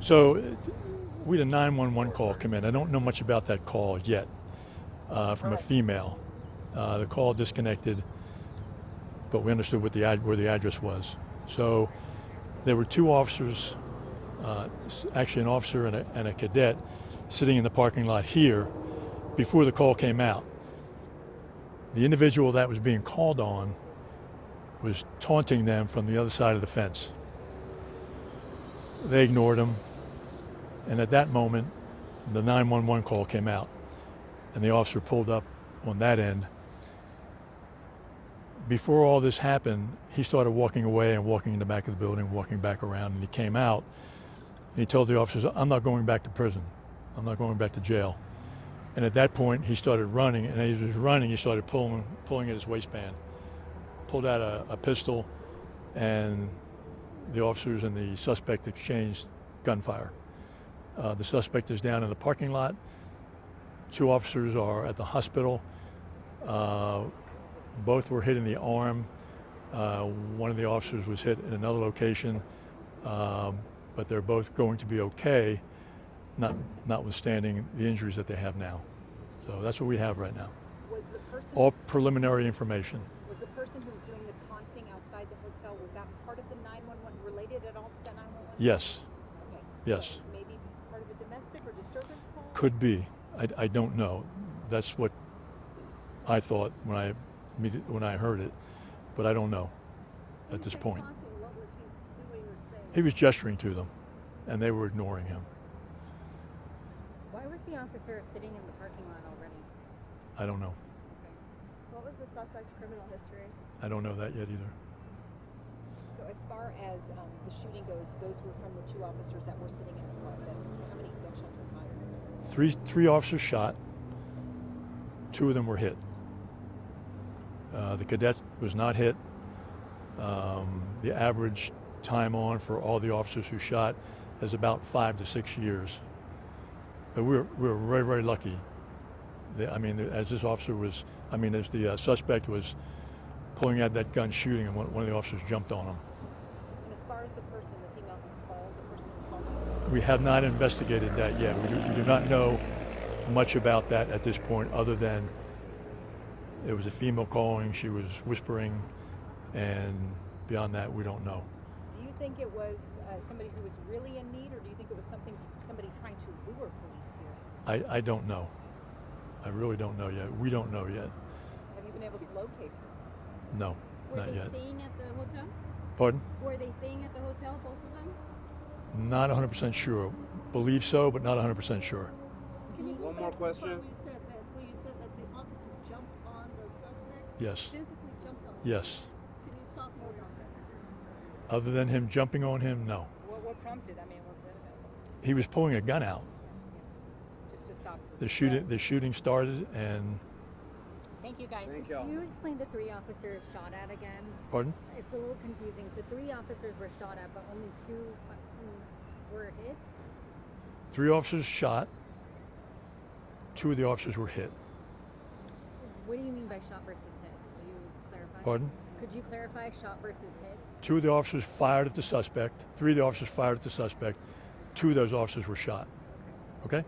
So we had a 911 call come in. I don't know much about that call yet from a female. The call disconnected, but we understood what where the address was. So there were two officers, actually an officer and a cadet, sitting in the parking lot here before the call came out. The individual that was being called on was taunting them from the other side of the fence. They ignored him, and at that moment, the 911 call came out, and the officer pulled up on that end. Before all this happened, he started walking away and walking in the back of the building, walking back around, and he came out, and he told the officers, "I'm not going back to prison. I'm not going back to jail." And at that point, he started running, and as he was running, he started pulling at his waistband, pulled out a pistol, and the officers and the suspect exchanged gunfire. The suspect is down in the parking lot. Two officers are at the hospital. Both were hit in the arm. One of the officers was hit in another location, but they're both going to be okay, notwithstanding the injuries that they have now. So that's what we have right now. Was the person, all preliminary information. Was the person who was doing the taunting outside the hotel, was that part of the 911, related at all to the 911? Yes. Okay. Yes. So maybe part of a domestic or disturbance call? Could be. I don't know. That's what I thought when I heard it, but I don't know at this point. What was he doing or saying? He was gesturing to them, and they were ignoring him. Why was the officer sitting in the parking lot already? I don't know. What was the suspect's criminal history? I don't know that yet either. So as far as the shooting goes, those were from the two officers that were sitting in the car. How many gunshots were fired? Three officers shot. Two of them were hit. The cadet was not hit. The average time on for all the officers who shot is about 5 to 6 years. But we were very, very lucky. As this officer was, as the suspect was pulling out that gun shooting, and one of the officers jumped on him. And as far as the person, the female who called, the person who called? We have not investigated that yet. We do not know much about that at this point, other than it was a female calling, she was whispering, and beyond that, we don't know. Do you think it was somebody who was really in need, or do you think it was somebody trying to lure police here? I don't know. I really don't know yet. We don't know yet. Have you been able to locate her? No, not yet. Were they staying at the hotel? Pardon? Were they staying at the hotel, both of them? Not 100% sure. Believe so, but not 100% sure. One more question. You said that the officer jumped on the suspect? Yes. Physically jumped on him? Yes. Can you talk more about that? Other than him jumping on him, no. What prompted? What was that about? He was pulling a gun out. Just to stop The shooting started, and Thank you, guys. Thank y'all. Can you explain the three officers shot at again? pardon? It's a little confusing. So 3 officers were shot at, but only 2 were hit? 3 officers shot. 2 of the officers were hit. What do you mean by shot versus hit? Could you clarify? Pardon? Could you clarify shot versus hit? 2 of the officers fired at the suspect. 3 of the officers fired at the suspect. 2 of those officers were shot. Okay?